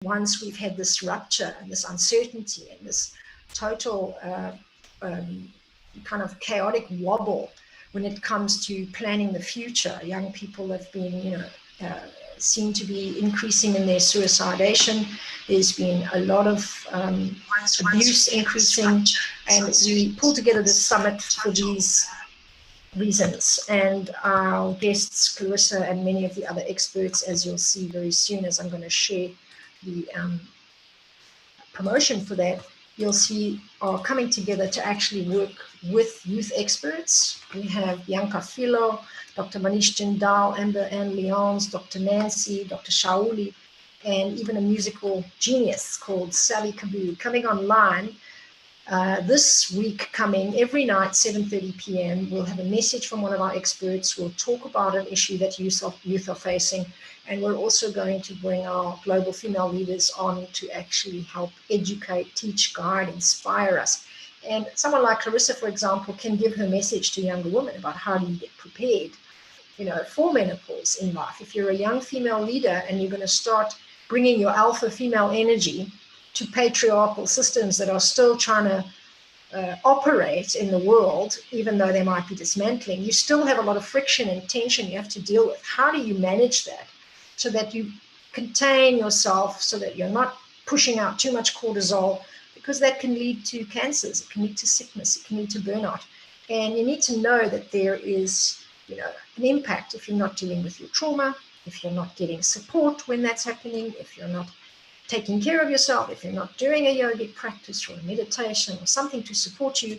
once we've had this rupture and this uncertainty and this total kind of chaotic wobble when it comes to planning the future. Young people have been, seem to be increasing in their suicidation. There's been a lot of abuse increasing, and we pulled together this summit for these reasons. And our guests, Clarissa, and many of the other experts, as you'll see very soon, as I'm going to share the promotion for that, you'll see are coming together to actually work with youth experts. We have Bianca Filo, Dr. Manish Jindal, Amber Ann Leons, Dr. Nancy, Dr. Shauli, and even a musical genius called Sally Kaboo coming online this week, coming every night, 7:30 p.m. We'll have a message from one of our experts. We'll talk about an issue that youth are facing, and we're also going to bring our global female leaders on to actually help educate, teach, guide, inspire us. And someone like Clarissa, for example, can give her message to younger women about how do you get prepared, for menopause in life. If you're a young female leader and you're going to start bringing your alpha female energy to patriarchal systems that are still trying to operate in the world, even though they might be dismantling, you still have a lot of friction and tension you have to deal with. How do you manage that so that you contain yourself, so that you're not pushing out too much cortisol, because that can lead to cancers, it can lead to sickness, it can lead to burnout. And you need to know that there is, an impact if you're not dealing with your trauma, if you're not getting support when that's happening, if you're not taking care of yourself, if you're not doing a yogic practice or a meditation or something to support you,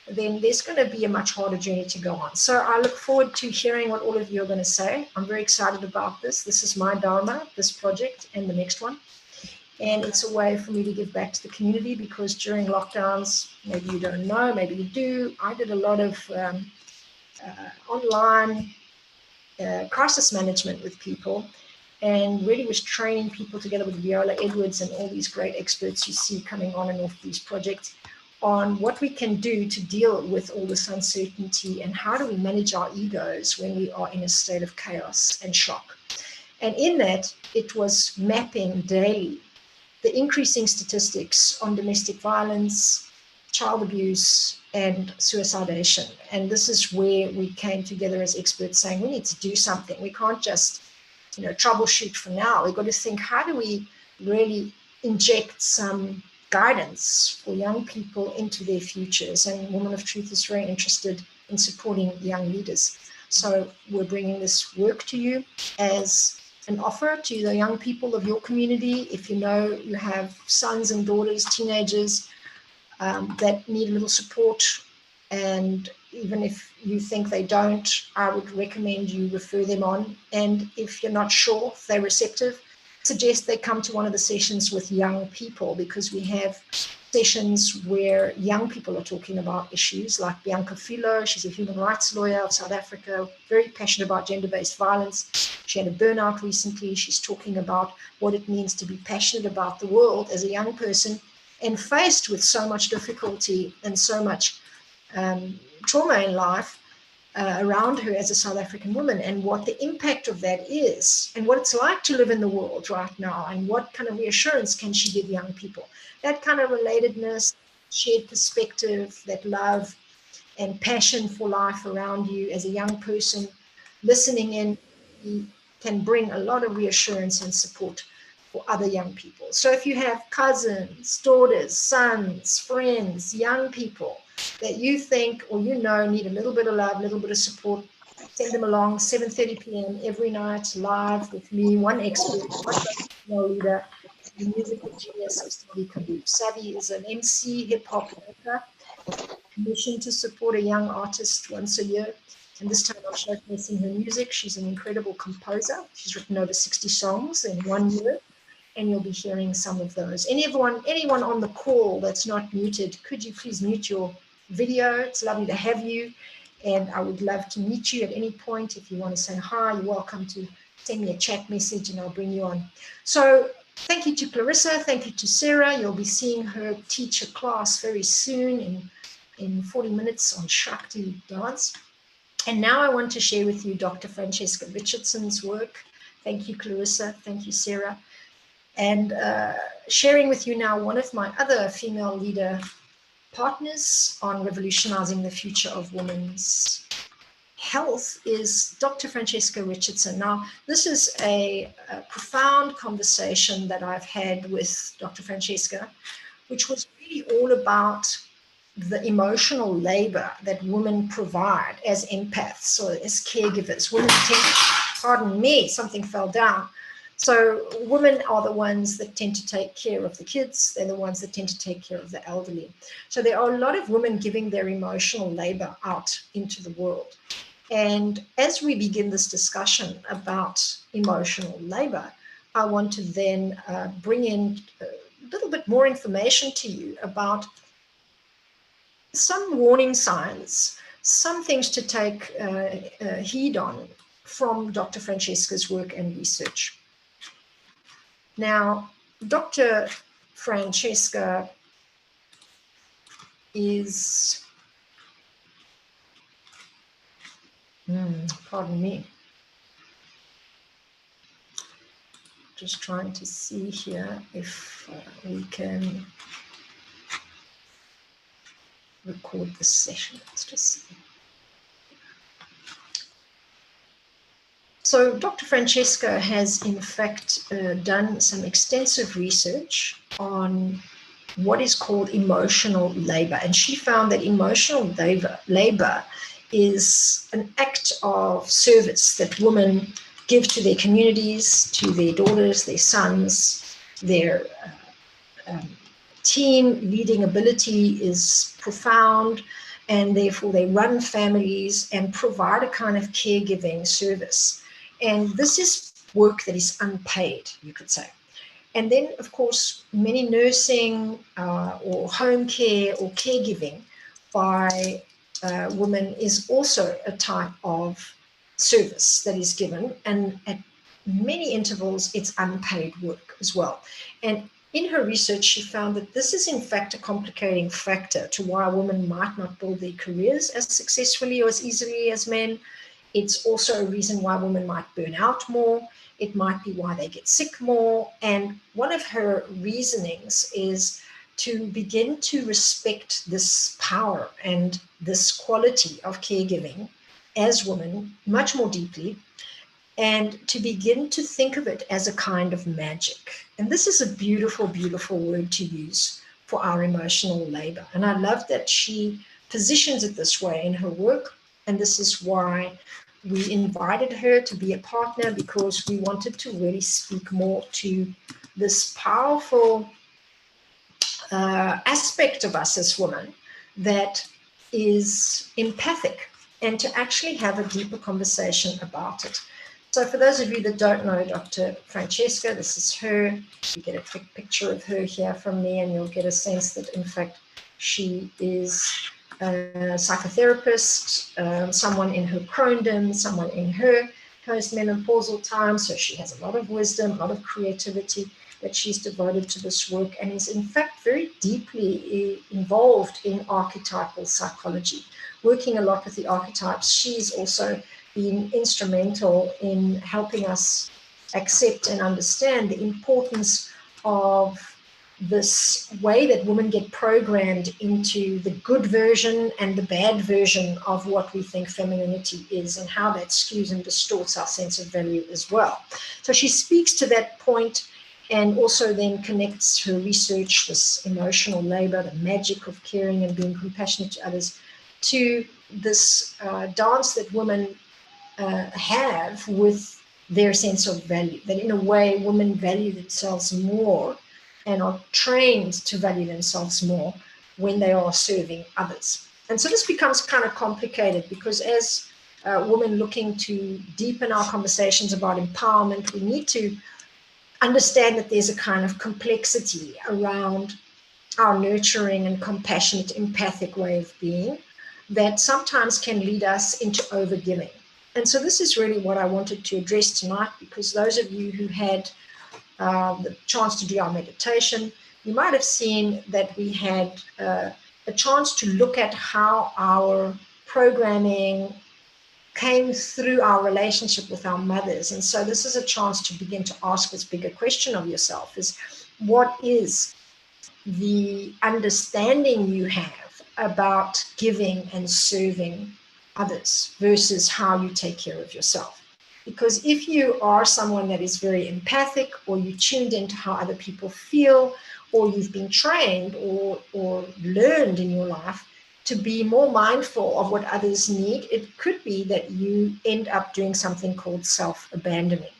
then there's going to be a much harder journey to go on. So I look forward to hearing what all of you are going to say. I'm very excited about this. This is my Dharma, this project and the next one. And it's a way for me to give back to the community, because during lockdowns, maybe you don't know, maybe you do, I did a lot of online crisis management with people, and really was training people together with Viola Edwards and all these great experts you see coming on and off these projects on what we can do to deal with all this uncertainty, and how do we manage our egos when we are in a state of chaos and shock. And in that, it was mapping daily the increasing statistics on domestic violence, child abuse, and suicidation. And this is where we came together as experts saying we need to do something. We can't just troubleshoot for now. We've got to think, how do we really inject some guidance for young people into their futures? And Woman of Truth is very interested in supporting young leaders. So we're bringing this work to you as an offer to the young people of your community. If you know you have sons and daughters, teenagers that need a little support, and even if you think they don't, I would recommend you refer them on. And if you're not sure if they're receptive, suggest they come to one of the sessions with young people, because we have sessions where young people are talking about issues like Bianca Filo. She's a human rights lawyer of South Africa, very passionate about gender-based violence. She had a burnout recently. She's talking about what it means to be passionate about the world as a young person and faced with so much difficulty and so much trauma in life around her as a South African woman, and what the impact of that is, and what it's like to live in the world right now, and what kind of reassurance can she give young people. That kind of relatedness, shared perspective, that love and passion for life around you as a young person, listening in can bring a lot of reassurance and support for other young people. So if you have cousins, daughters, sons, friends, young people that you think or need a little bit of love, a little bit of support, send them along. 7:30 p.m. every night, live with me, one expert, one leader, the musical genius of Savvy Kaboo. Savvy is an MC, hip-hop maker, commissioned to support a young artist once a year. And this time I'm showcasing her music. She's an incredible composer. She's written over 60 songs in 1 year, and you'll be hearing some of those. Anyone on the call that's not muted, could you please mute your video? It's lovely to have you, and I would love to meet you at any point. If you want to say hi, you're welcome to send me a chat message and I'll bring you on. So thank you to Clarissa, thank you to Sarah. You'll be seeing her teach a class very soon in 40 minutes on Shakti dance. And now I want to share with you Dr. Francesca Richardson's work. Thank you, Clarissa. Thank you, Sarah. And sharing with you now one of my other female leader partners on revolutionizing the future of women's health is Dr. Francesca Richardson. Now, this is a profound conversation that I've had with Dr. Francesca, which was really all about the emotional labor that women provide as empaths or as caregivers. Women tend, pardon me, something fell down. So women are the ones that tend to take care of the kids. They're the ones that tend to take care of the elderly. So there are a lot of women giving their emotional labor out into the world. And as we begin this discussion about emotional labor, I want to then bring in a little bit more information to you about some warning signs, some things to take heed on from Dr. Francesca's work and research. Now, Dr. Francesca is, pardon me, just trying to see here if we can record this session. Let's just see. So Dr. Francesca has in fact done some extensive research on what is called emotional labor. And she found that emotional labor is an act of service that women give to their communities, to their daughters, their sons, their team leading ability is profound, and therefore they run families and provide a kind of caregiving service. And this is work that is unpaid, you could say. And then, of course, many nursing or home care or caregiving by women is also a type of service that is given. And at many intervals, it's unpaid work as well. And in her research, she found that this is, in fact, a complicating factor to why women might not build their careers as successfully or as easily as men. It's also a reason why women might burn out more. It might be why they get sick more. And one of her reasonings is to begin to respect this power and this quality of caregiving as women much more deeply, and to begin to think of it as a kind of magic. And this is a beautiful, beautiful word to use for our emotional labor. And I love that she positions it this way in her work. And this is why we invited her to be a partner, because we wanted to really speak more to this powerful aspect of us as women that is empathic, and to actually have a deeper conversation about it. So for those of you that don't know Dr. Francesca, this is her. You get a quick picture of her here from me, and you'll get a sense that, in fact, she is a psychotherapist, someone in her crondom, someone in her postmenopausal time. So she has a lot of wisdom, a lot of creativity that she's devoted to this work, and is in fact very deeply involved in archetypal psychology, working a lot with the archetypes. She's also been instrumental in helping us accept and understand the importance of this way that women get programmed into the good version and the bad version of what we think femininity is, and how that skews and distorts our sense of value as well. So she speaks to that point, and also then connects her research, this emotional labor, the magic of caring and being compassionate to others, to this dance that women have with their sense of value, that in a way women value themselves more and are trained to value themselves more when they are serving others. And so this becomes kind of complicated, because as women looking to deepen our conversations about empowerment, we need to understand that there's a kind of complexity around our nurturing and compassionate, empathic way of being that sometimes can lead us into overgiving. And so this is really what I wanted to address tonight, because those of you who had the chance to do our meditation, you might have seen that we had a chance to look at how our programming came through our relationship with our mothers. And so this is a chance to begin to ask this bigger question of yourself: is what is the understanding you have about giving and serving others versus how you take care of yourself? Because if you are someone that is very empathic, or you tuned into how other people feel, or you've been trained or learned in your life to be more mindful of what others need, it could be that you end up doing something called self-abandoning.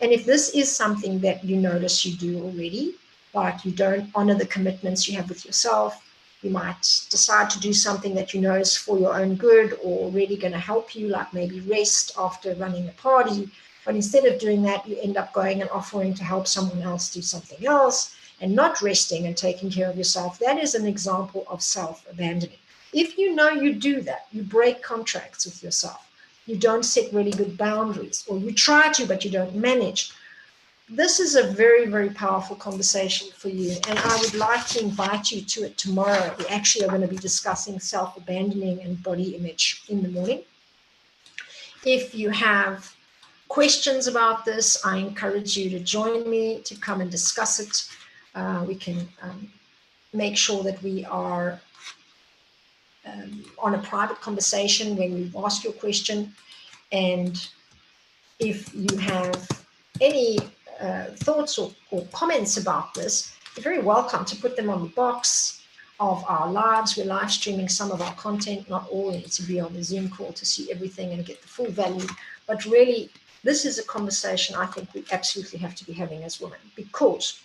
And if this is something that you notice you do already, but you don't honor the commitments you have with yourself, you might decide to do something that you know is for your own good or really going to help you, like maybe rest after running a party. But instead of doing that, you end up going and offering to help someone else do something else and not resting and taking care of yourself. That is an example of self-abandoning. If you know you do that, you break contracts with yourself, you don't set really good boundaries, or you try to, but you don't manage. This is a very, very powerful conversation for you. And I would like to invite you to it tomorrow. We actually are going to be discussing self-abandoning and body image in the morning. If you have questions about this, I encourage you to join me to come and discuss it. We can make sure that we are on a private conversation when you ask your question. And if you have any thoughts or comments about this, you're very welcome to put them on the box of our lives. We're live streaming some of our content, not all. You need to be on the Zoom call to see everything and get the full value. But really, this is a conversation I think we absolutely have to be having as women, because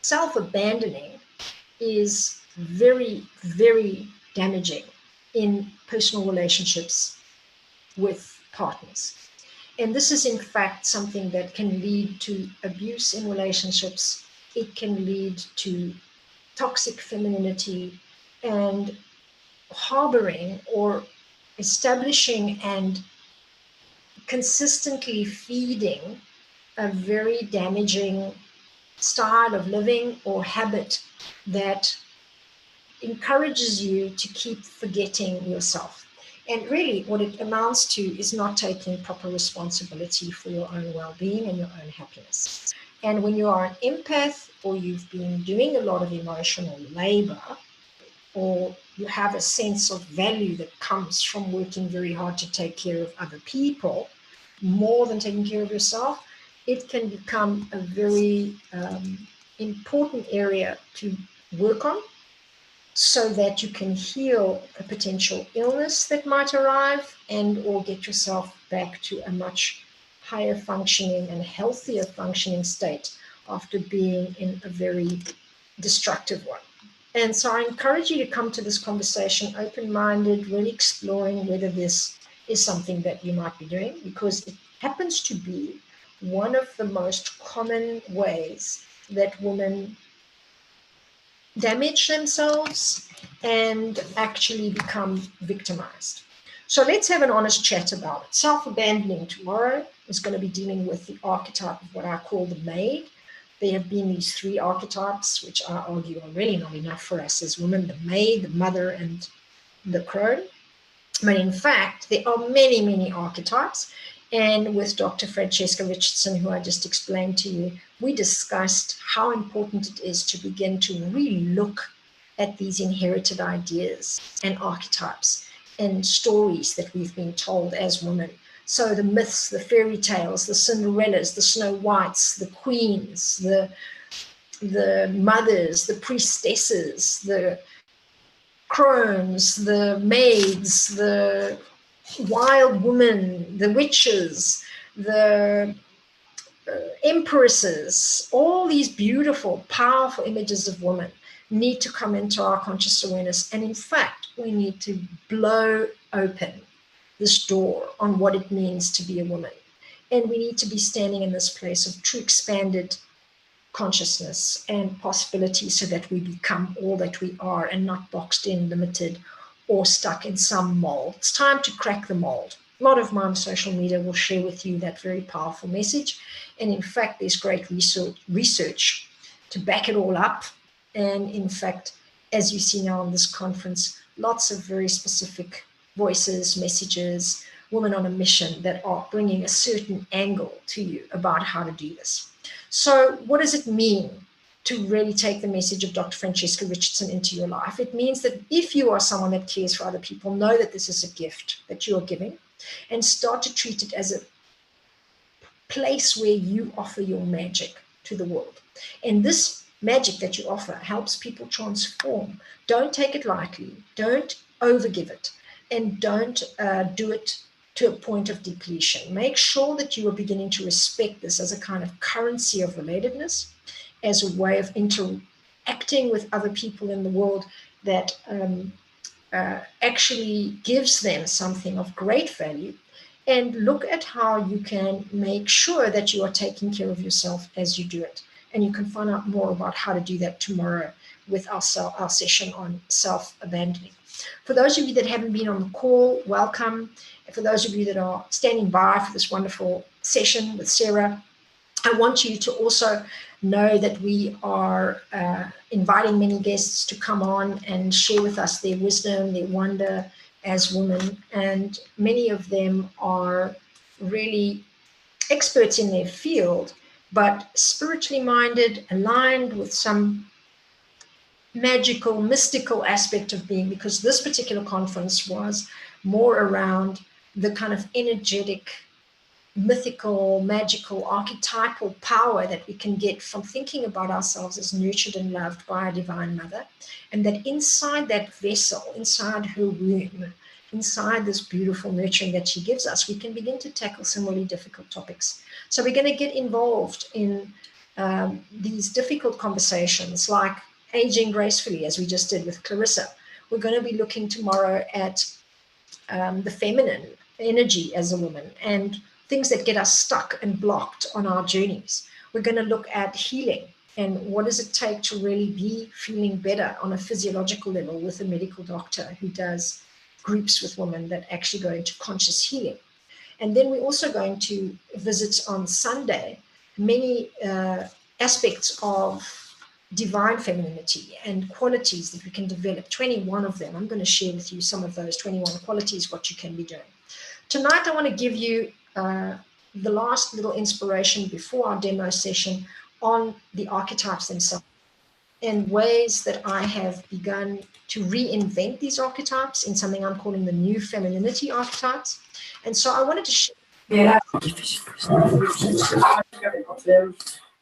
self-abandoning is very, very damaging in personal relationships with partners. And this is, in fact, something that can lead to abuse in relationships. It can lead to toxic femininity and harboring or establishing and consistently feeding a very damaging style of living or habit that encourages you to keep forgetting yourself. And really what it amounts to is not taking proper responsibility for your own well-being and your own happiness. And when you are an empath, or you've been doing a lot of emotional labor, or you have a sense of value that comes from working very hard to take care of other people, more than taking care of yourself, it can become a very important area to work on, so that you can heal a potential illness that might arrive and or get yourself back to a much higher functioning and healthier functioning state after being in a very destructive one. And so I encourage you to come to this conversation open-minded, really exploring whether this is something that you might be doing, because it happens to be one of the most common ways that women damage themselves and actually become victimized. So let's have an honest chat about it. Self-abandoning tomorrow is going to be dealing with the archetype of what I call the maid. There have been these three archetypes, which I argue are really not enough for us as women: the maid, the mother, and the crone. But in fact, there are many, many archetypes. And with Dr. Francesca Richardson, who I just explained to you, we discussed how important it is to begin to relook at these inherited ideas and archetypes and stories that we've been told as women. So the myths, the fairy tales, the Cinderellas, the Snow Whites, the queens, the mothers, the priestesses, the crones, the maids, the wild women, the witches, the empresses, all these beautiful, powerful images of women need to come into our conscious awareness. And in fact, we need to blow open this door on what it means to be a woman. And we need to be standing in this place of true expanded consciousness and possibility, so that we become all that we are and not boxed in, limited, or stuck in some mold. It's time to crack the mold. A lot of my on social media will share with you that very powerful message. And in fact, there's great research to back it all up. And in fact, as you see now on this conference, lots of very specific voices, messages women on a mission that are bringing a certain angle to you about how to do this. So what does it mean to really take the message of Dr. Francesca Richardson into your life? It means that if you are someone that cares for other people, know that this is a gift that you are giving, and start to treat it as a place where you offer your magic to the world. And this magic that you offer helps people transform. Don't take it lightly. Don't overgive it. And don't do it to a point of depletion. Make sure that you are beginning to respect this as a kind of currency of relatedness, as a way of interacting with other people in the world that actually gives them something of great value. And look at how you can make sure that you are taking care of yourself as you do it. And you can find out more about how to do that tomorrow with our session on self-abandoning. For those of you that haven't been on the call, welcome. And for those of you that are standing by for this wonderful session with Sarah, I want you to also know that we are inviting many guests to come on and share with us their wisdom, their wonder as women. And many of them are really experts in their field, but spiritually minded, aligned with some magical, mystical aspect of being, because this particular conference was more around the kind of energetic, mythical, magical, archetypal power that we can get from thinking about ourselves as nurtured and loved by a divine mother. And that inside that vessel, inside her womb, inside this beautiful nurturing that she gives us, we can begin to tackle some really difficult topics. So we're going to get involved in these difficult conversations, like aging gracefully, as we just did with Clarissa. We're going to be looking tomorrow at the feminine energy as a woman and things that get us stuck and blocked on our journeys. We're going to look at healing and what does it take to really be feeling better on a physiological level with a medical doctor who does groups with women that actually go into conscious healing. And then we're also going to visit on Sunday many aspects of divine femininity and qualities that we can develop, 21 of them. I'm going to share with you some of those 21 qualities, what you can be doing. Tonight, I want to give you the last little inspiration before our demo session on the archetypes themselves and ways that I have begun to reinvent these archetypes in something I'm calling the new femininity archetypes. And so I wanted to share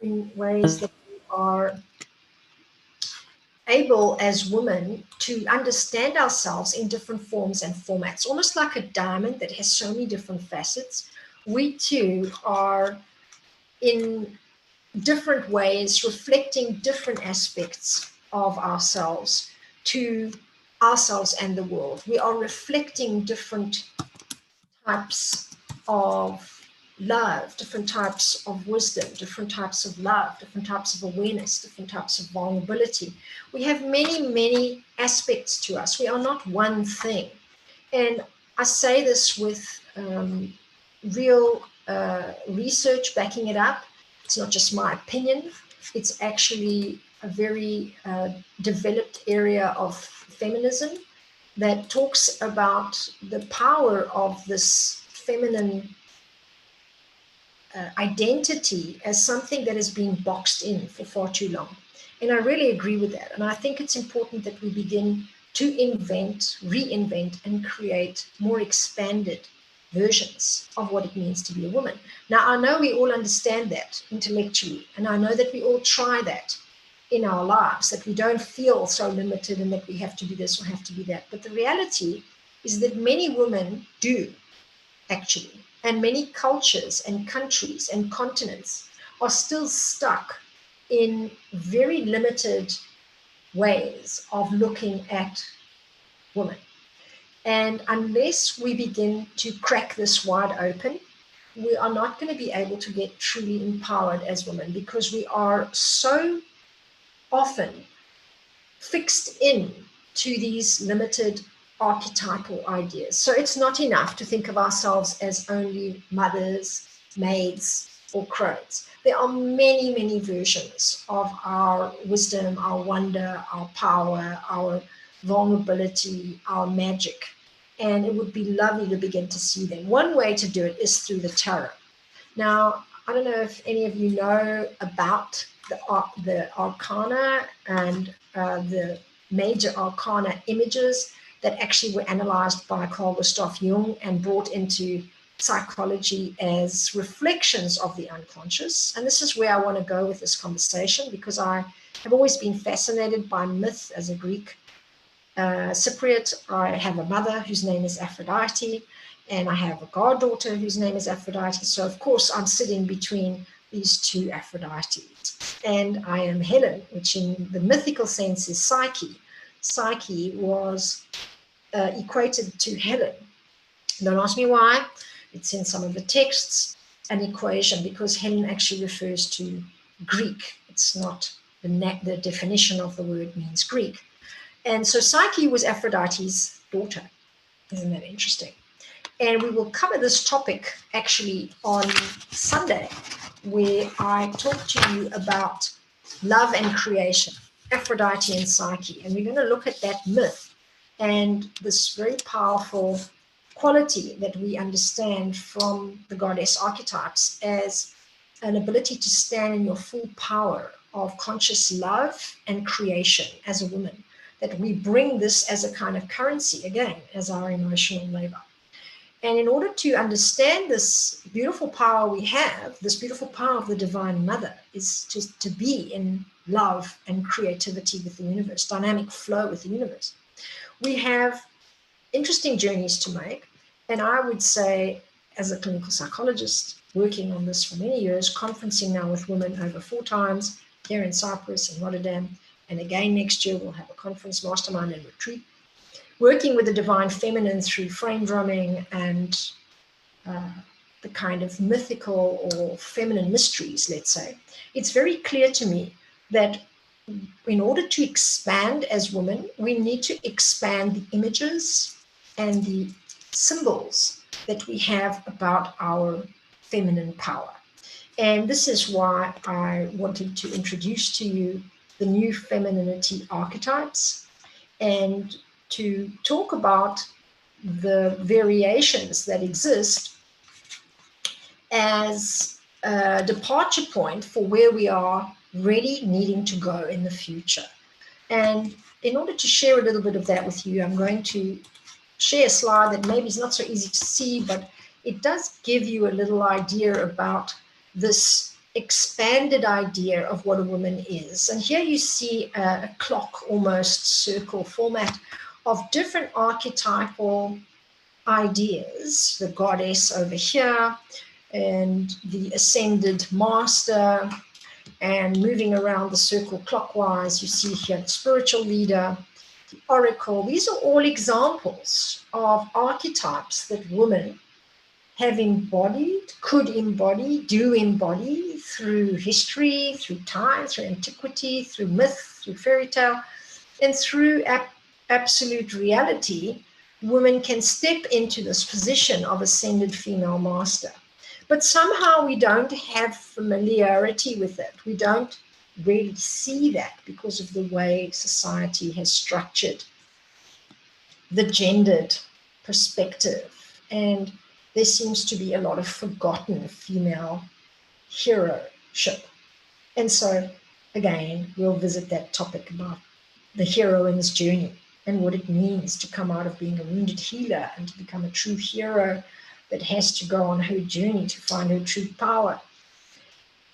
in ways that we are able as women to understand ourselves in different forms and formats, almost like a diamond that has so many different facets. We too are in different ways reflecting different aspects of ourselves to ourselves and the world. We are reflecting different types of love, different types of wisdom, different types of love, different types of awareness, different types of vulnerability. We have many, many aspects to us. We are not one thing. And I say this with real research backing it up. It's not just my opinion. It's actually a very developed area of feminism that talks about the power of this feminine identity as something that is being boxed in for far too long. And I really agree with that. And I think it's important that we begin to invent, reinvent, and create more expanded versions of what it means to be a woman. Now, I know we all understand that intellectually, and I know that we all try that in our lives, that we don't feel so limited and that we have to be this or have to be that. But the reality is that many women do, actually, and many cultures and countries and continents are still stuck in very limited ways of looking at women. And unless we begin to crack this wide open, we are not going to be able to get truly empowered as women, because we are so often fixed in to these limited archetypal ideas. So it's not enough to think of ourselves as only mothers, maids, or crones. There are many, many versions of our wisdom, our wonder, our power, our vulnerability, our magic. and it would be lovely to begin to see them. One way to do it is through the tarot. Now, I don't know if any of you know about the arcana and the major arcana images that actually were analyzed by Carl Gustav Jung and brought into psychology as reflections of the unconscious. And this is where I want to go with this conversation, because I have always been fascinated by myth as a Greek Cypriot. I have a mother whose name is Aphrodite, and I have a goddaughter whose name is Aphrodite. So, of course, I'm sitting between these two Aphrodites. And I am Helen, which in the mythical sense is Psyche. Psyche was equated to Helen. Don't ask me why. It's in some of the texts, an equation, because Helen actually refers to Greek. It's not the definition of the word means Greek. And so Psyche was Aphrodite's daughter. Isn't that interesting? And we will cover this topic actually on Sunday, where I talk to you about love and creation, Aphrodite and Psyche. And we're going to look at that myth and this very powerful quality that we understand from the goddess archetypes as an ability to stand in your full power of conscious love and creation as a woman, that we bring this as a kind of currency, again, as our emotional labor. And in order to understand this beautiful power we have, this beautiful power of the Divine Mother, is to be in love and creativity with the universe, dynamic flow with the universe. We have interesting journeys to make. And I would say, as a clinical psychologist, working on this for many years, conferencing now with women over 4 times here in Cyprus and Rotterdam, and again next year we'll have a conference, mastermind and retreat, working with the divine feminine through frame drumming and the kind of mythical or feminine mysteries, let's say. It's very clear to me that in order to expand as women, we need to expand the images and the symbols that we have about our feminine power. And this is why I wanted to introduce to you the new Femininity Archetypes and to talk about the variations that exist as a departure point for where we are really needing to go in the future. And in order to share a little bit of that with you, I'm going to share a slide that maybe is not so easy to see, but it does give you a little idea about this expanded idea of what a woman is. And here you see a clock, almost circle format of different archetypal ideas, the goddess over here, and the ascended master, and moving around the circle clockwise, you see here the spiritual leader, the oracle. These are all examples of archetypes that women have embodied, could embody, do embody through history, through time, through antiquity, through myth, through fairy tale, and through absolute reality. Women can step into this position of ascended female master. But somehow we don't have familiarity with it. We don't really see that because of the way society has structured the gendered perspective. And there seems to be a lot of forgotten female heroship. And so, again, we'll visit that topic about the heroine's journey and what it means to come out of being a wounded healer and to become a true hero that has to go on her journey to find her true power.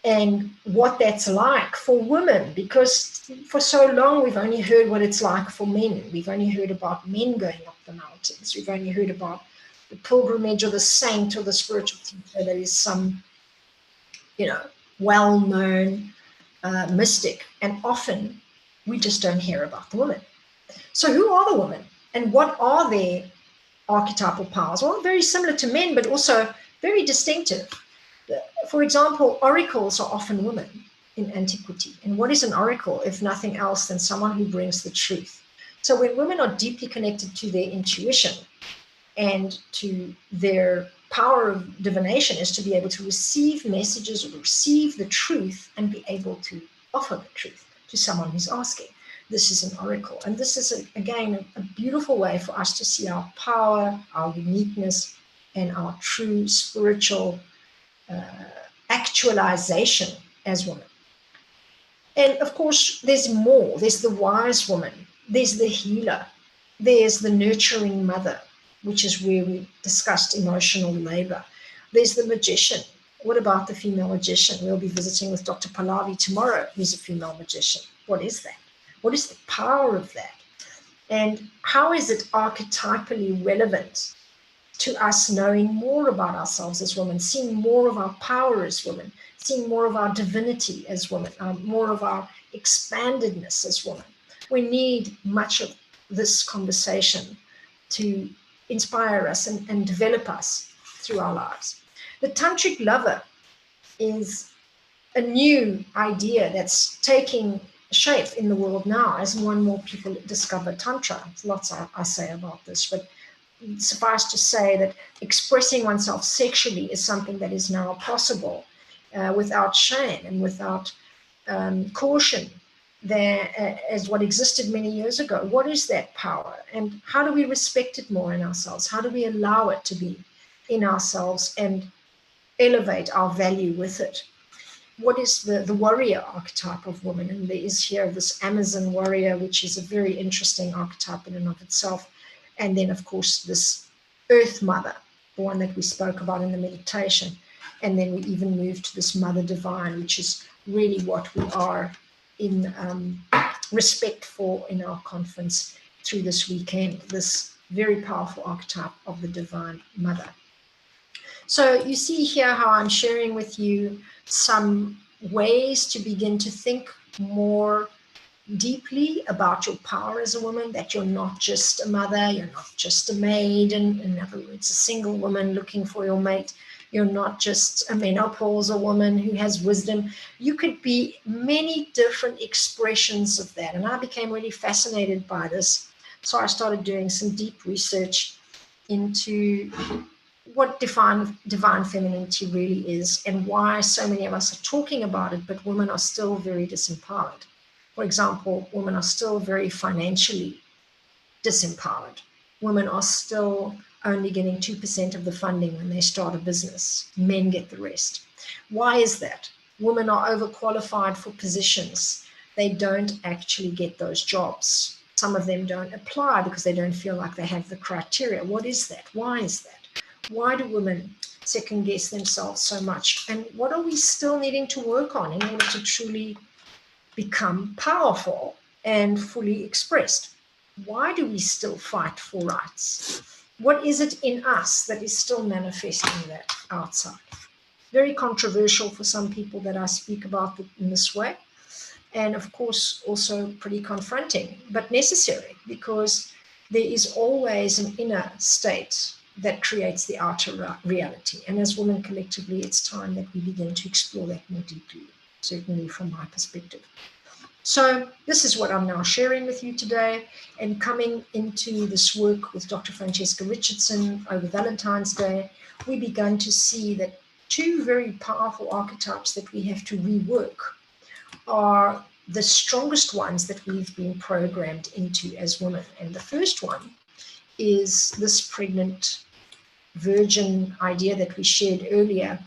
And what that's like for women, because for so long we've only heard what it's like for men. We've only heard about men going up the mountains. We've only heard about the pilgrimage or the saint or the spiritual teacher that is some, well-known mystic. And often we just don't hear about the woman. So who are the women and what are their archetypal powers? Well, very similar to men, but also very distinctive. For example, oracles are often women in antiquity. And what is an oracle if nothing else than someone who brings the truth? So when women are deeply connected to their intuition and to their power of divination, is to be able to receive messages or receive the truth and be able to offer the truth to someone who's asking. this is an oracle. And this is, again, a beautiful way for us to see our power, our uniqueness, and our true spiritual actualization as women. And of course, there's more. There's the wise woman, there's the healer, there's the nurturing mother, which is where we discussed emotional labor. There's the magician. What about the female magician? We'll be visiting with Dr. Pallavi tomorrow, who's a female magician. What is that? What is the power of that? And how is it archetypally relevant to us knowing more about ourselves as women, seeing more of our power as women, seeing more of our divinity as women, more of our expandedness as women? We need much of this conversation to inspire us and develop us through our lives. The Tantric Lover is a new idea that's taking shape in the world now as more and more people discover Tantra. There's lots I say about this, but suffice to say that expressing oneself sexually is something that is now possible without shame and without caution there as what existed many years ago. What is that power, and how do we respect it more in ourselves? How do we allow it to be in ourselves and elevate our value with it? What is the warrior archetype of woman? And there is here this Amazon warrior, which is a very interesting archetype in and of itself. And then, of course, this earth mother, the one that we spoke about in the meditation. And then we even move to this mother divine, which is really what we are in respect for in our conference through this weekend, this very powerful archetype of the divine mother. So you see here how I'm sharing with you some ways to begin to think more deeply about your power as a woman, that you're not just a mother, you're not just a maid, and in other words, a single woman looking for your mate. You're not just a menopausal woman who has wisdom. You could be many different expressions of that. And I became really fascinated by this. So I started doing some deep research into what divine femininity really is and why so many of us are talking about it, but women are still very disempowered. For example, women are still very financially disempowered. Women are still only getting 2% of the funding when they start a business. Men get the rest. Why is that? Women are overqualified for positions. They don't actually get those jobs. Some of them don't apply because they don't feel like they have the criteria. What is that? Why is that? Why do women second guess themselves so much? And what are we still needing to work on in order to truly become powerful and fully expressed? Why do we still fight for rights? What is it in us that is still manifesting that outside? Very controversial for some people that I speak about in this way. And of course, also pretty confronting, but necessary, because there is always an inner state that creates the outer reality. And as women collectively, it's time that we begin to explore that more deeply, certainly from my perspective. So this is what I'm now sharing with you today, and coming into this work with Dr. Francesca Richardson over Valentine's Day, we began to see that two very powerful archetypes that we have to rework are the strongest ones that we've been programmed into as women. And the first one is this pregnant virgin idea that we shared earlier,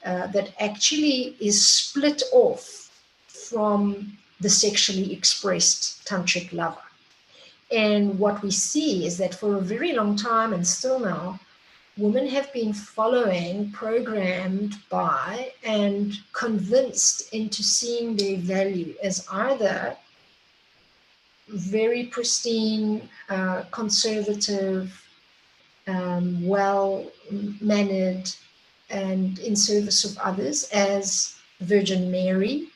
that actually is split off from the sexually expressed tantric lover. And what we see is that for a very long time, and still now, women have been following, programmed by, and convinced into seeing their value as either very pristine, conservative, well-mannered, and in service of others, as Virgin Mary,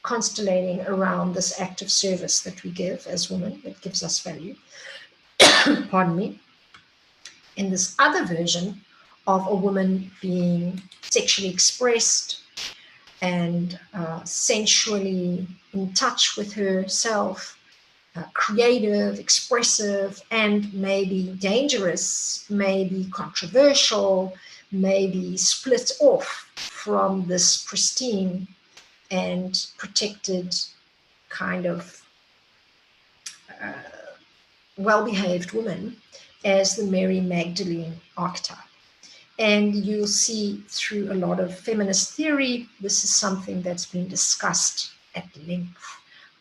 constellating around this act of service that we give as women, that gives us value. Pardon me. And this other version of a woman being sexually expressed and sensually in touch with herself, creative, expressive, and maybe dangerous, maybe controversial, maybe split off from this pristine and protected kind of well-behaved woman as the Mary Magdalene archetype. And you'll see through a lot of feminist theory, this is something that's been discussed at length,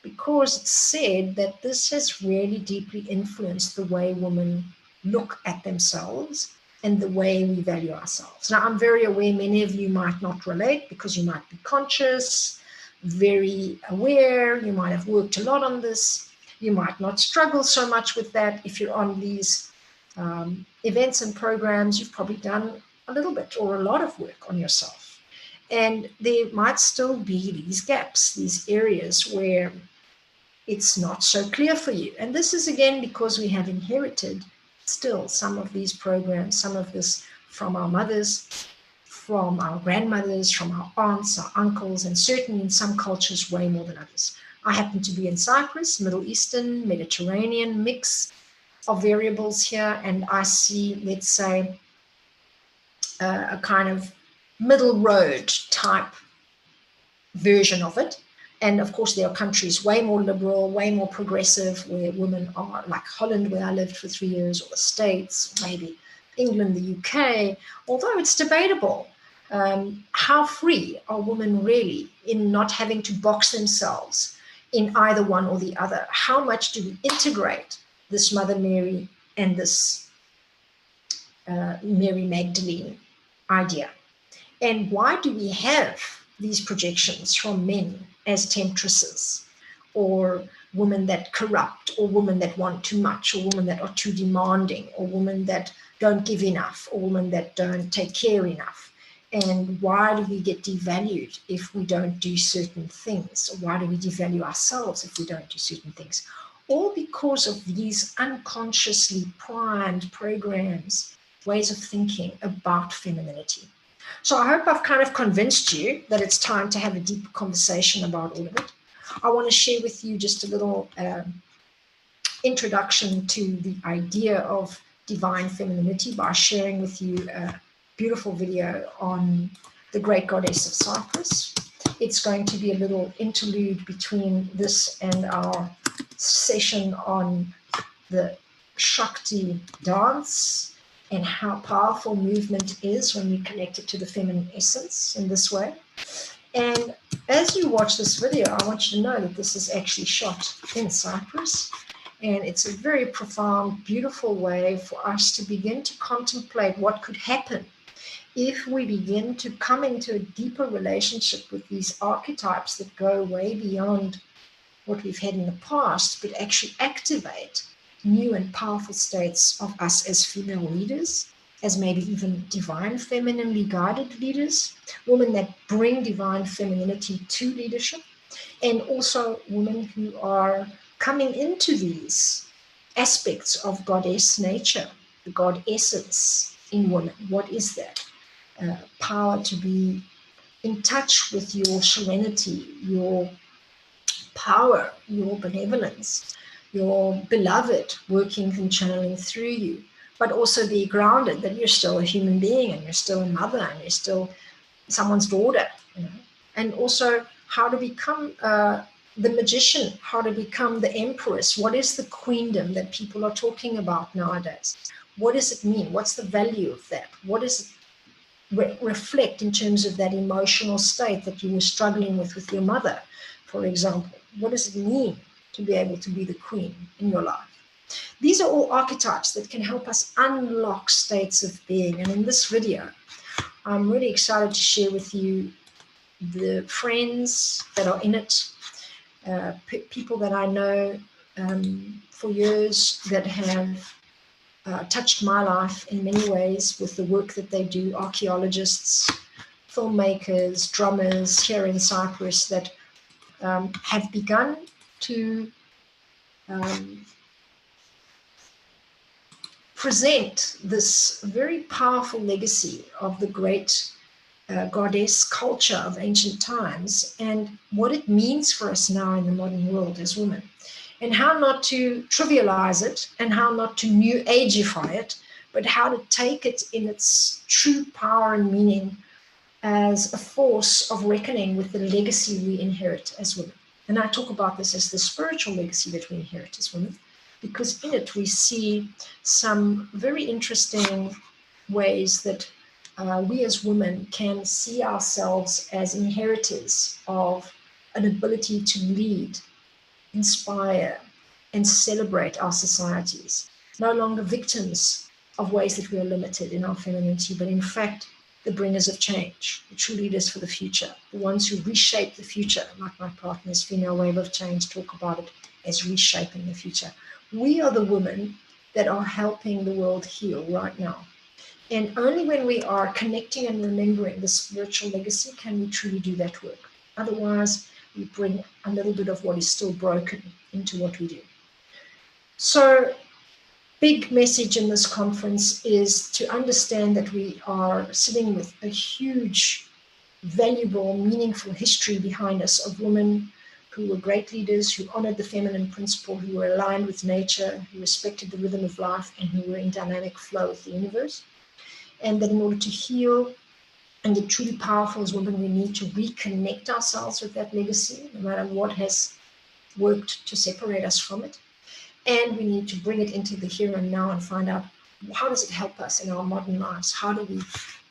because it's said that this has really deeply influenced the way women look at themselves and the way we value ourselves. Now, I'm very aware many of you might not relate because you might be conscious, very aware, you might have worked a lot on this, you might not struggle so much with that. If you're on these events and programs, you've probably done a little bit or a lot of work on yourself. And there might still be these gaps, these areas where it's not so clear for you. And this is again because we have inherited still some of these programs, some of this from our mothers, from our grandmothers, from our aunts, our uncles, and certainly in some cultures way more than others. I happen to be in Cyprus, Middle Eastern, Mediterranean mix of variables here, and I see, let's say, a kind of middle road type version of it. And of course, there are countries way more liberal, way more progressive, where women are, like Holland, where I lived for 3 years, or the States, maybe England, the UK, although it's debatable. How free are women really in not having to box themselves in either one or the other? How much do we integrate this Mother Mary and this Mary Magdalene idea? And why do we have these projections from men as temptresses, or women that corrupt, or women that want too much, or women that are too demanding, or women that don't give enough, or women that don't take care enough? And why do we get devalued if we don't do certain things? Or why do we devalue ourselves if we don't do certain things? All because of these unconsciously primed programs, ways of thinking about femininity. So I hope I've kind of convinced you that it's time to have a deeper conversation about all of it. I want to share with you just a little introduction to the idea of divine femininity by sharing with you a beautiful video on the great goddess of Cyprus. It's going to be a little interlude between this and our session on the Shakti dance and how powerful movement is when we connect it to the feminine essence in this way. And as you watch this video, I want you to know that this is actually shot in Cyprus. And it's a very profound, beautiful way for us to begin to contemplate what could happen if we begin to come into a deeper relationship with these archetypes that go way beyond what we've had in the past, but actually activate new and powerful states of us as female leaders, as maybe even divine femininely guided leaders, women that bring divine femininity to leadership, and also women who are coming into these aspects of goddess nature, the god essence in women. What is that? Power to be in touch with your serenity, your power, your benevolence, your beloved working and channeling through you, but also be grounded that you're still a human being and you're still a mother and you're still someone's daughter, you know. And also how to become the magician, how to become the empress. What is the queendom that people are talking about nowadays? What does it mean? What's the value of that? What does it reflect in terms of that emotional state that you were struggling with your mother, for example? What does it mean to be able to be the queen in your life? These are all archetypes that can help us unlock states of being. And in this video, I'm really excited to share with you the friends that are in it, people that I know for years that have touched my life in many ways with the work that they do, archaeologists, filmmakers, drummers here in Cyprus that have begun to present this very powerful legacy of the great goddess culture of ancient times and what it means for us now in the modern world as women, and how not to trivialize it and how not to new ageify it, but how to take it in its true power and meaning as a force of reckoning with the legacy we inherit as women. And I talk about this as the spiritual legacy that we inherit as women, because in it we see some very interesting ways that we as women can see ourselves as inheritors of an ability to lead, inspire, and celebrate our societies. No longer victims of ways that we are limited in our femininity, but in fact, the bringers of change, the true leaders for the future, the ones who reshape the future, like my partners, Female Wave of Change, talk about it as reshaping the future. We are the women that are helping the world heal right now. And only when we are connecting and remembering the spiritual legacy can we truly do that work. Otherwise, we bring a little bit of what is still broken into what we do. So, big message in this conference is to understand that we are sitting with a huge, valuable, meaningful history behind us of women who were great leaders, who honored the feminine principle, who were aligned with nature, who respected the rhythm of life, and who were in dynamic flow with the universe. And that in order to heal and get truly powerful as women, we need to reconnect ourselves with that legacy, no matter what has worked to separate us from it. And we need to bring it into the here and now and find out, how does it help us in our modern lives? How do we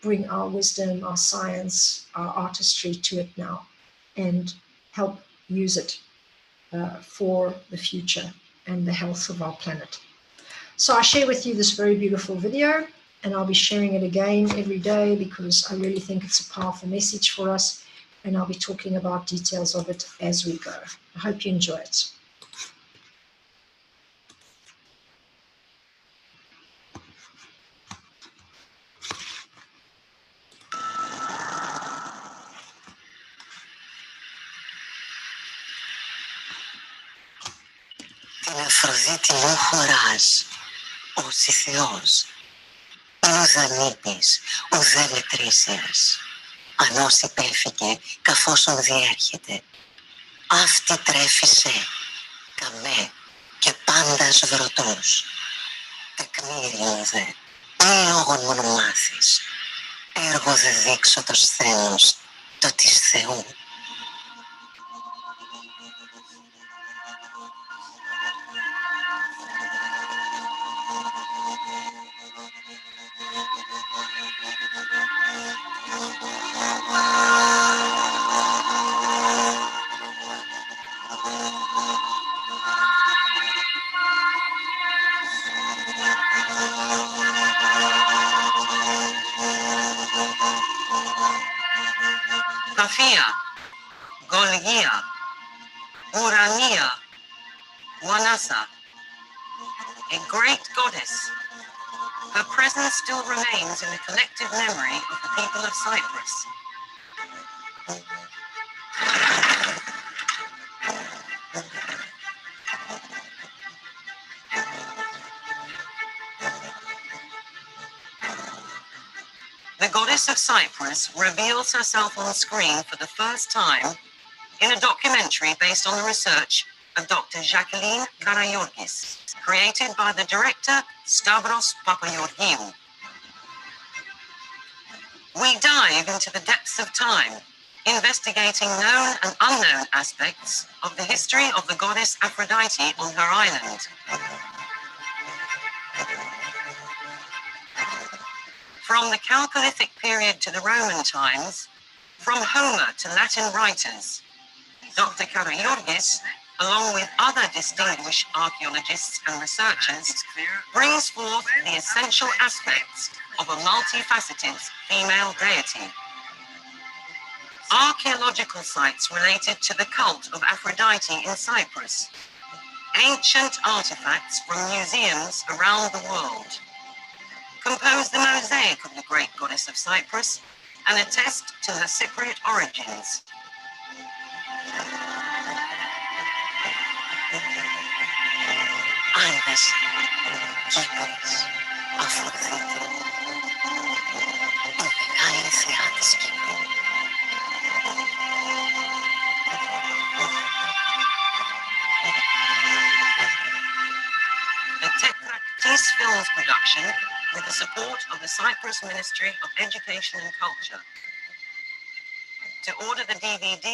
bring our wisdom, our science, our artistry to it now and help use it for the future and the health of our planet? So I share with you this very beautiful video, and I'll be sharing it again every day because I really think it's a powerful message for us, and I'll be talking about details of it as we go. I hope you enjoy it. Την Αφροδίτη μου χωράς, ως η Θεός, ουδαν είπες, ουδέ μετρήσεας, ανώς υπέφυγε καθώς διέρχεται. Αυτή τρέφησε, καμέ και πάντας βρωτός. Τεκμήριον δε, μη όγον μόνο μάθεις, έργο δε δείξω το σθένος, το της Θεού. Παφία, Γολγία, Urania, Wanasa, a great goddess. Her presence still remains in the collective memory of the people of Cyprus. The goddess of Cyprus reveals herself on screen for the first time in a documentary based on the research of Dr. Jacqueline Karagiorgis, created by the director Stavros Papageorgiou. We dive into the depths of time, investigating known and unknown aspects of the history of the goddess Aphrodite on her island. From the Chalcolithic period to the Roman times, from Homer to Latin writers, Dr. Karagiorgis, along with other distinguished archaeologists and researchers, brings forth the essential aspects of a multifaceted female deity. Archaeological sites related to the cult of Aphrodite in Cyprus, ancient artifacts from museums around the world, compose the mosaic of the great goddess of Cyprus and attest to her Cypriot origins. Άνδρας, Κύπρος, Αφροδίτη, η μεγάλη θεά της Κύπρου. A Tantric Films production with the support of the Cyprus Ministry of Education and Culture. To order the DVD,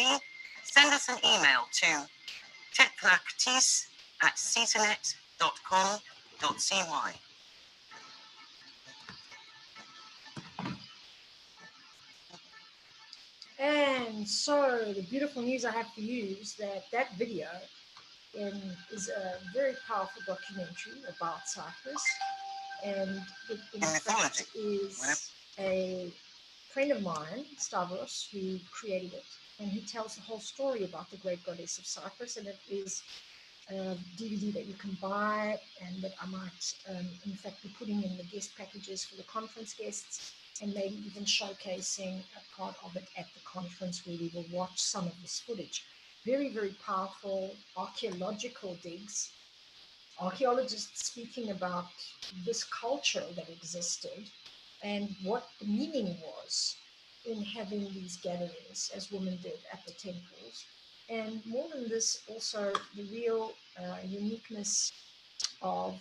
send us an email to tetlactis@cetanet.com.cy. And so the beautiful news I have for you is that video is a very powerful documentary about Cyprus, and it in fact is a friend of mine, Stavros, who created it, and he tells the whole story about the great goddess of Cyprus, and it is a DVD that you can buy and that I might in fact be putting in the guest packages for the conference guests, and maybe even showcasing a part of it at the conference where we will watch some of this footage. Very, very powerful archaeological digs. Archaeologists speaking about this culture that existed and what the meaning was in having these gatherings as women did at the temples. And more than this, also the real uniqueness of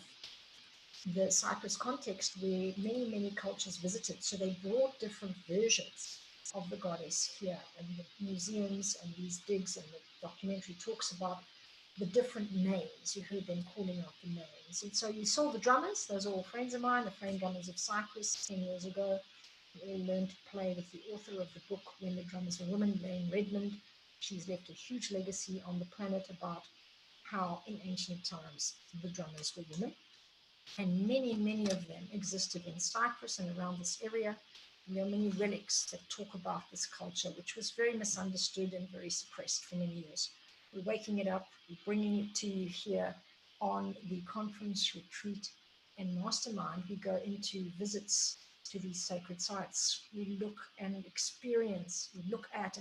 the Cyprus context where many, many cultures visited. So they brought different versions of the goddess here, and the museums and these digs, and the documentary talks about the different names. You heard them calling out the names. And so you saw the drummers, those are all friends of mine, the frame drummers of Cyprus 10 years ago. We all learned to play with the author of the book, When the Drummers Were Women, Lane Redmond. She's left a huge legacy on the planet about how in ancient times the drummers were women. And many, many of them existed in Cyprus and around this area. And there are many relics that talk about this culture, which was very misunderstood and very suppressed for many years. We're waking it up, we're bringing it to you here on the conference, retreat, and mastermind. We go into visits to these sacred sites. We look at and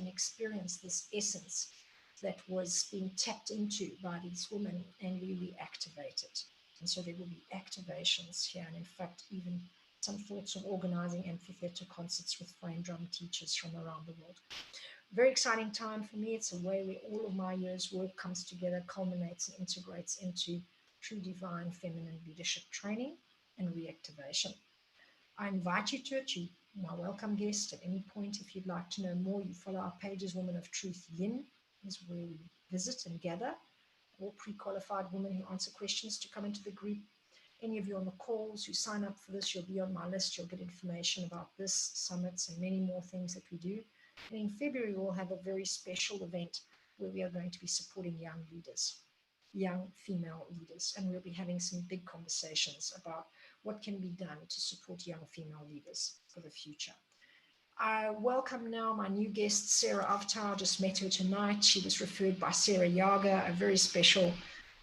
experience this essence that was being tapped into by these women, and we reactivate it. And so there will be activations here, and in fact, even some thoughts of organizing amphitheater concerts with frame drum teachers from around the world. Very exciting time for me. It's a way where all of my year's work comes together, culminates, and integrates into true divine feminine leadership training and reactivation. I invite you to it. You're my welcome guest at any point. If you'd like to know more, you follow our pages. Women of Truth Yin is where we visit and gather. All pre-qualified women who answer questions to come into the group. Any of you on the calls who sign up for this, you'll be on my list. You'll get information about this, summits, and many more things that we do. And in February, we'll have a very special event where we are going to be supporting young leaders, young female leaders. And we'll be having some big conversations about what can be done to support young female leaders for the future. I welcome now my new guest, Sarah Avtar. I just met her tonight. She was referred by Sarah Yaga, a very special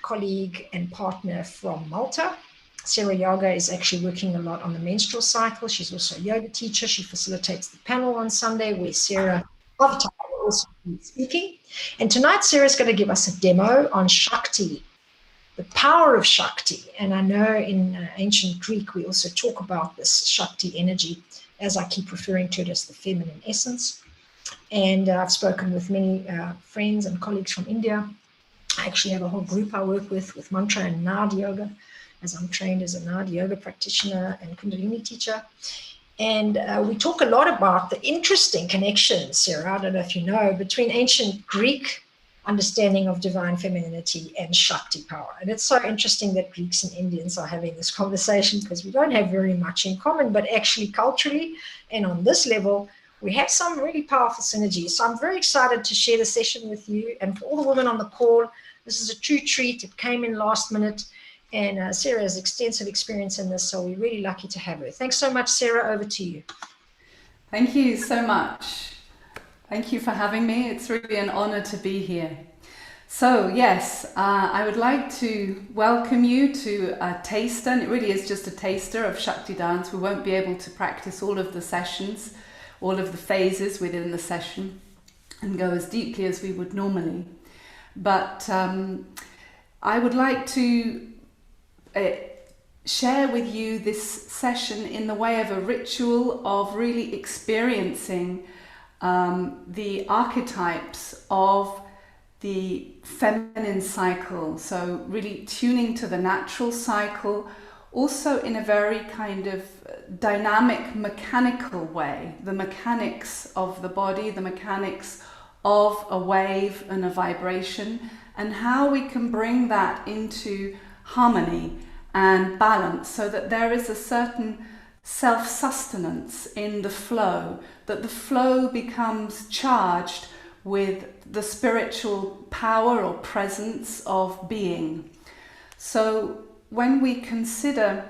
colleague and partner from Malta. Sarah Yaga is actually working a lot on the menstrual cycle. She's also a yoga teacher. She facilitates the panel on Sunday where Sarah Avtar will also be speaking. And tonight, Sarah's going to give us a demo on Shakti, the power of Shakti. And I know in ancient Greek, we also talk about this Shakti energy, as I keep referring to it as the feminine essence. And I've spoken with many friends and colleagues from India. I actually have a whole group I work with mantra and Nad yoga, as I'm trained as a Nad yoga practitioner and Kundalini teacher. And we talk a lot about the interesting connections, Sarah, I don't know if you know, between ancient Greek understanding of divine femininity and Shakti power. And it's so interesting that Greeks and Indians are having this conversation because we don't have very much in common, but actually culturally and on this level, we have some really powerful synergies. So I'm very excited to share the session with you. And for all the women on the call, this is a true treat. It came in last minute. And Sarah has extensive experience in this, so we're really lucky to have her. Thanks so much, Sarah. Over to you. Thank you so much. Thank you for having me. It's really an honor to be here. So yes, I would like to welcome you to a taster, and it really is just a taster of Shakti dance. We won't be able to practice all of the sessions, all of the phases within the session, and go as deeply as we would normally. But I would like to share with you this session in the way of a ritual of really experiencing the archetypes of the feminine cycle. So really tuning to the natural cycle, also in a very kind of dynamic, mechanical way, the mechanics of the body, the mechanics of a wave and a vibration, and how we can bring that into harmony and balance so that there is a certain self-sustenance in the flow, that the flow becomes charged with the spiritual power or presence of being. So when we consider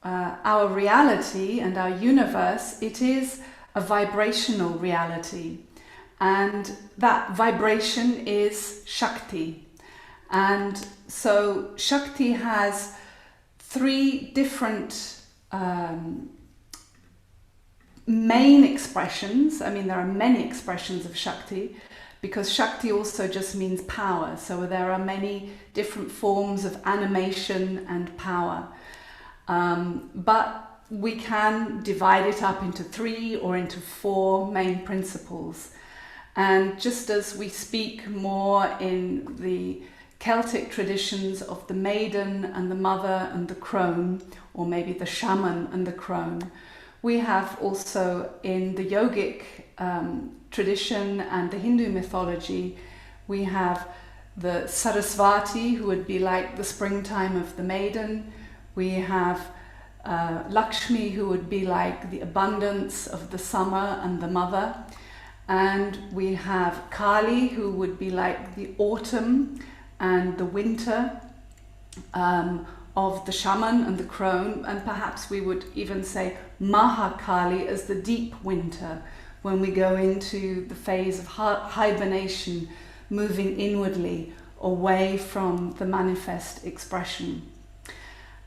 our reality and our universe, it is a vibrational reality, and that vibration is Shakti. And so Shakti has three different main expressions. I mean, there are many expressions of Shakti, because Shakti also just means power. So there are many different forms of animation and power. But we can divide it up into 3 or into 4 main principles. And just as we speak more in the Celtic traditions of the maiden and the mother and the crone, or maybe the shaman and the crone, we have also in the yogic tradition and the Hindu mythology, we have the Sarasvati, who would be like the springtime of the maiden. We have Lakshmi, who would be like the abundance of the summer and the mother. And we have Kali, who would be like the autumn and the winter of the shaman and the crone. And perhaps we would even say Mahakali as the deep winter, when we go into the phase of hibernation, moving inwardly away from the manifest expression.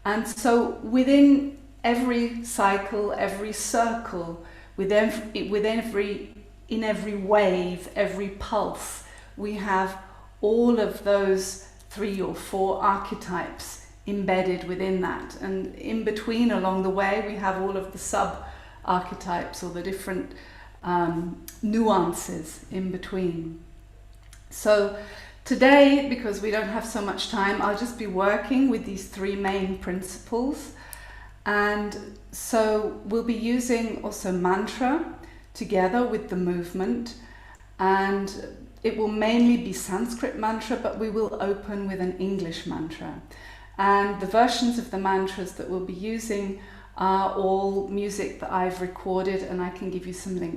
And so within every cycle, every circle, in every wave, every pulse, we have all of those 3 or 4 archetypes embedded within that. And in between, along the way, we have all of the sub-archetypes, or the different nuances in between. So today, because we don't have so much time, I'll just be working with these 3 main principles. And so we'll be using also mantra together with the movement, and it will mainly be Sanskrit mantra, but we will open with an English mantra. And the versions of the mantras that we'll be using are all music that I've recorded, and I can give you some links